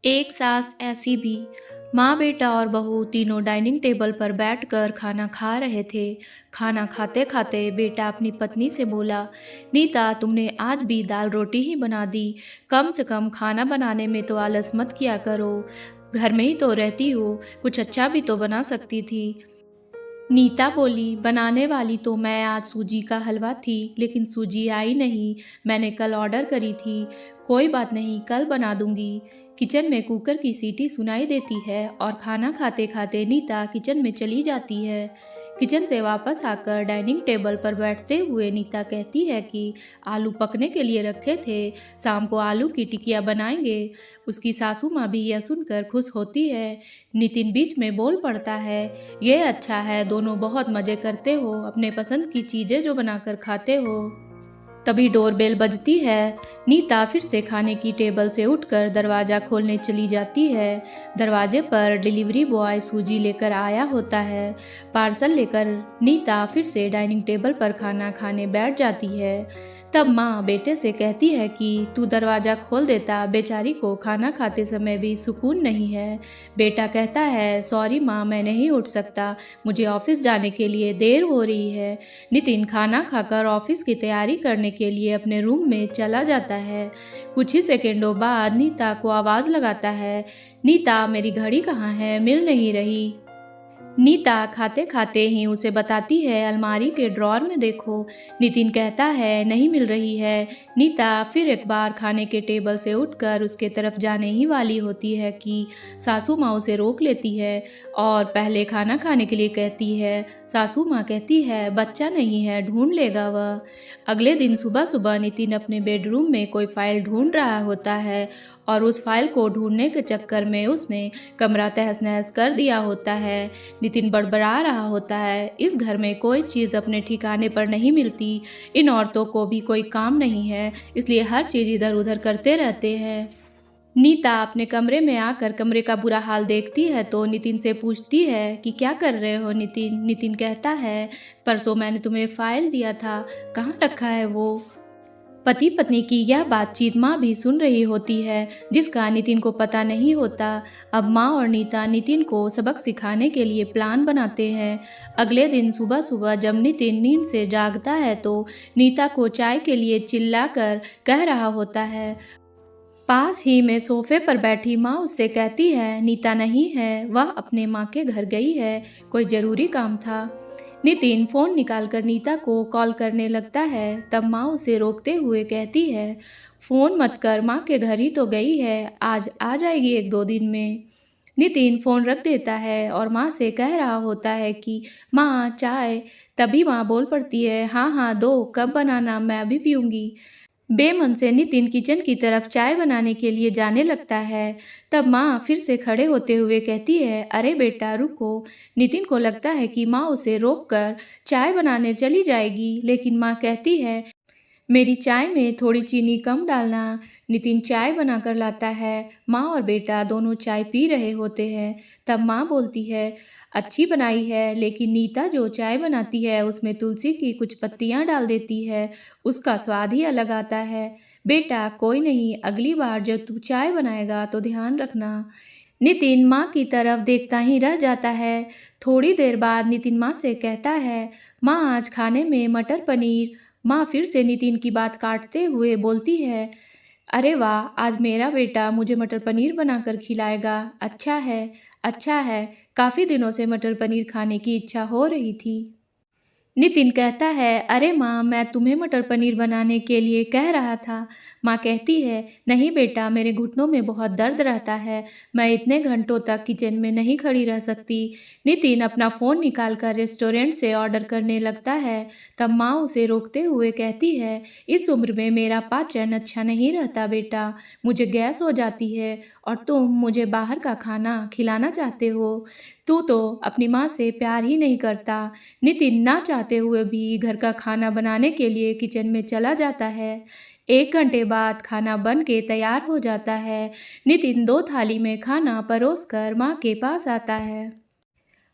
एक सास ऐसी भी। माँ बेटा और बहू तीनों डाइनिंग टेबल पर बैठकर खाना खा रहे थे। खाना खाते खाते बेटा अपनी पत्नी से बोला, नीता तुमने आज भी दाल रोटी ही बना दी। कम से कम खाना बनाने में तो आलस मत किया करो। घर में ही तो रहती हो, कुछ अच्छा भी तो बना सकती थी। नीता बोली, बनाने वाली तो मैं आज सूजी का हलवा थी, लेकिन सूजी आई नहीं। मैंने कल ऑर्डर करी थी। कोई बात नहीं, कल बना दूंगी। किचन में कुकर की सीटी सुनाई देती है और खाना खाते खाते नीता किचन में चली जाती है। किचन से वापस आकर डाइनिंग टेबल पर बैठते हुए नीता कहती है कि आलू पकने के लिए रखे थे, शाम को आलू की टिकिया बनाएंगे। उसकी सासू माँ भी यह सुनकर खुश होती है। नितिन बीच में बोल पड़ता है, ये अच्छा है, दोनों बहुत मज़े करते हो, अपने पसंद की चीज़ें जो बनाकर खाते हो। तभी डोरबेल बजती है। नीता फिर से खाने की टेबल से उठकर दरवाज़ा खोलने चली जाती है। दरवाजे पर डिलीवरी बॉय सूजी लेकर आया होता है। पार्सल लेकर नीता फिर से डाइनिंग टेबल पर खाना खाने बैठ जाती है। तब माँ बेटे से कहती है कि तू दरवाज़ा खोल देता, बेचारी को खाना खाते समय भी सुकून नहीं है। बेटा कहता है, सॉरी माँ, मैं नहीं उठ सकता, मुझे ऑफिस जाने के लिए देर हो रही है। नितिन खाना खाकर ऑफिस की तैयारी करने के लिए अपने रूम में चला जाता है। कुछ ही सेकंडों बाद नीता को आवाज़ लगाता है, नीता मेरी घड़ी कहाँ है, मिल नहीं रही। नीता खाते खाते ही उसे बताती है, अलमारी के ड्रॉर में देखो। नितिन कहता है, नहीं मिल रही है। नीता फिर एक बार खाने के टेबल से उठकर उसके तरफ जाने ही वाली होती है कि सासू माँ उसे रोक लेती है और पहले खाना खाने के लिए कहती है। सासू माँ कहती है, बच्चा नहीं है, ढूंढ लेगा वह। अगले दिन सुबह सुबह नितिन अपने बेडरूम में कोई फाइल ढूंढ रहा होता है और उस फाइल को ढूंढने के चक्कर में उसने कमरा तहस नहस कर दिया होता है। नितिन बड़बड़ा रहा होता है, इस घर में कोई चीज़ अपने ठिकाने पर नहीं मिलती। इन औरतों को भी कोई काम नहीं है, इसलिए हर चीज़ इधर उधर करते रहते हैं। नीता अपने कमरे में आकर कमरे का बुरा हाल देखती है तो नितिन से पूछती है कि क्या कर रहे हो नितिन। नितिन कहता है, परसों मैंने तुम्हें फाइल दिया था, कहाँ रखा है वो। पति पत्नी की यह बातचीत माँ भी सुन रही होती है, जिसका नितिन को पता नहीं होता। अब माँ और नीता नितिन को सबक सिखाने के लिए प्लान बनाते हैं। अगले दिन सुबह सुबह जब नितिन नींद से जागता है तो नीता को चाय के लिए चिल्लाकर कह रहा होता है। पास ही में सोफे पर बैठी माँ उससे कहती है, नीता नहीं है, वह अपने माँ के घर गई है, कोई ज़रूरी काम था। नितिन फ़ोन निकालकर नीता को कॉल करने लगता है। तब माँ उसे रोकते हुए कहती है, फ़ोन मत कर, माँ के घर ही तो गई है, आज आ जाएगी एक दो दिन में। नितिन फ़ोन रख देता है और माँ से कह रहा होता है कि माँ चाय। तभी माँ बोल पड़ती है, हाँ हाँ दो, कब बनाना, मैं अभी पीऊँगी। बेमन से नितिन किचन की तरफ चाय बनाने के लिए जाने लगता है। तब माँ फिर से खड़े होते हुए कहती है, अरे बेटा रुको। नितिन को लगता है कि माँ उसे रोककर चाय बनाने चली जाएगी, लेकिन माँ कहती है, मेरी चाय में थोड़ी चीनी कम डालना। नितिन चाय बनाकर लाता है। माँ और बेटा दोनों चाय पी रहे होते हैं। तब माँ बोलती है, अच्छी बनाई है, लेकिन नीता जो चाय बनाती है उसमें तुलसी की कुछ पत्तियाँ डाल देती है, उसका स्वाद ही अलग आता है। बेटा कोई नहीं, अगली बार जब तू चाय बनाएगा तो ध्यान रखना। नितिन माँ की तरफ देखता ही रह जाता है। थोड़ी देर बाद नितिन माँ से कहता है, माँ आज खाने में मटर पनीर। माँ फिर से नितिन की बात काटते हुए बोलती है, अरे वाह, आज मेरा बेटा मुझे मटर पनीर बनाकर खिलाएगा। अच्छा है, अच्छा है, काफ़ी दिनों से मटर पनीर खाने की इच्छा हो रही थी। नितिन कहता है, अरे माँ, मैं तुम्हें मटर पनीर बनाने के लिए कह रहा था। माँ कहती है, नहीं बेटा, मेरे घुटनों में बहुत दर्द रहता है, मैं इतने घंटों तक किचन में नहीं खड़ी रह सकती। नितिन अपना फ़ोन निकालकर रेस्टोरेंट से ऑर्डर करने लगता है। तब माँ उसे रोकते हुए कहती है, इस उम्र में मेरा पाचन अच्छा नहीं रहता बेटा, मुझे गैस हो जाती है और तुम मुझे बाहर का खाना खिलाना चाहते हो। तू तो अपनी माँ से प्यार ही नहीं करता। नितिन ना चाहते हुए भी घर का खाना बनाने के लिए किचन में चला जाता है। 1 घंटे बाद खाना बन के तैयार हो जाता है। नितिन 2 थाली में खाना परोसकर माँ के पास आता है।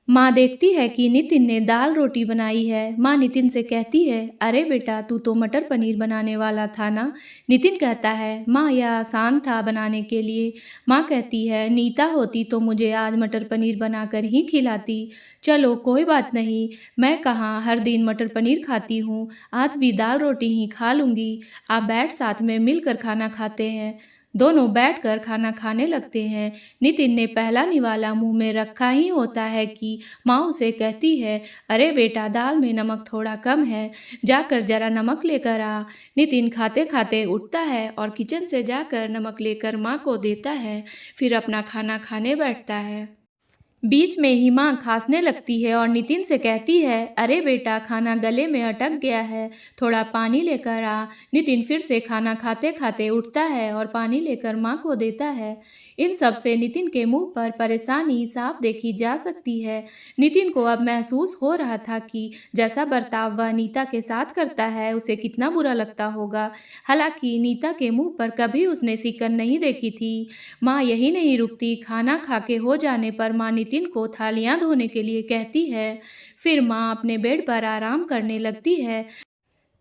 माँ देखती है कि नितिन ने दाल रोटी बनाई है। माँ नितिन से कहती है, अरे बेटा, तू तो मटर पनीर बनाने वाला था ना। नितिन कहता है, माँ यह आसान था बनाने के लिए। माँ कहती है, नीता होती तो मुझे आज मटर पनीर बनाकर ही खिलाती। चलो कोई बात नहीं, मैं कहाँ हर दिन मटर पनीर खाती हूँ, आज भी दाल रोटी ही खा लूँगी। आप बैठ साथ में मिलकर खाना खाते हैं। दोनों बैठकर खाना खाने लगते हैं। नितिन ने पहला निवाला मुंह में रखा ही होता है कि माँ उसे कहती है, अरे बेटा, दाल में नमक थोड़ा कम है, जाकर जरा नमक लेकर आ। नितिन खाते खाते उठता है और किचन से जाकर नमक लेकर माँ को देता है, फिर अपना खाना खाने बैठता है। बीच में ही माँ खांसने लगती है और नितिन से कहती है, अरे बेटा, खाना गले में अटक गया है, थोड़ा पानी लेकर आ। नितिन फिर से खाना खाते खाते उठता है और पानी लेकर माँ को देता है। इन सब से नितिन के मुंह पर परेशानी साफ देखी जा सकती है। नितिन को अब महसूस हो रहा था कि जैसा बर्ताव वह नीता के साथ करता है, उसे कितना बुरा लगता होगा। हालांकि नीता के मुंह पर कभी उसने सिकन नहीं देखी थी। माँ यही नहीं रुकती, खाना खा के हो जाने पर माँ नितिन को थालियाँ धोने के लिए कहती है। फिर माँ अपने बेड पर आराम करने लगती है।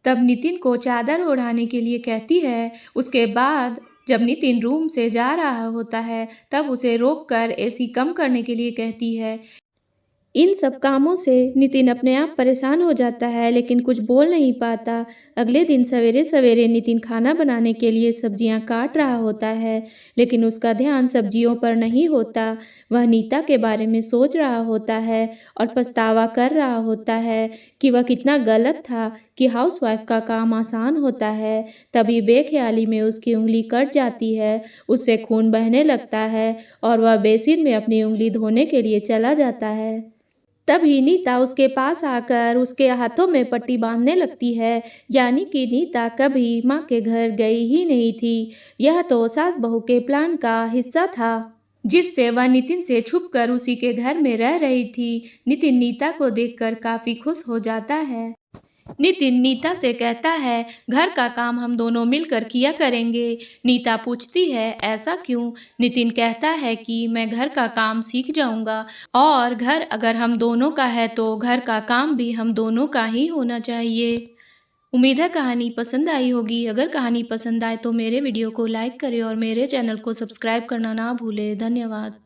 तब नितिन को चादर ओढ़ाने के लिए कहती है। उसके बाद जब नितिन रूम से जा रहा होता है, तब उसे रोककर एसी कम करने के लिए कहती है। इन सब कामों से नितिन अपने आप परेशान हो जाता है, लेकिन कुछ बोल नहीं पाता। अगले दिन सवेरे सवेरे नितिन खाना बनाने के लिए सब्जियां काट रहा होता है, लेकिन उसका ध्यान सब्जियों पर नहीं होता। वह नीता के बारे में सोच रहा होता है और पछतावा कर रहा होता है कि वह कितना गलत था कि हाउसवाइफ का काम आसान होता है। तभी बेख्याली में उसकी उंगली कट जाती है, उससे खून बहने लगता है और वह बेसिन में अपनी उंगली धोने के लिए चला जाता है। तभी नीता उसके पास आकर उसके हाथों में पट्टी बांधने लगती है। यानी कि नीता कभी माँ के घर गई ही नहीं थी। यह तो सास बहू के प्लान का हिस्सा था, जिससे वह नितिन से छुपकर उसी के घर में रह रही थी। नितिन नीता को देखकर काफी खुश हो जाता है। नितिन नीता से कहता है, घर का काम हम दोनों मिलकर किया करेंगे। नीता पूछती है, ऐसा क्यों? नितिन कहता है कि मैं घर का काम सीख जाऊंगा और घर अगर हम दोनों का है तो घर का काम भी हम दोनों का ही होना चाहिए। उम्मीद है कहानी पसंद आई होगी। अगर कहानी पसंद आए तो मेरे वीडियो को लाइक करें और मेरे चैनल को सब्सक्राइब करना ना भूलें। धन्यवाद।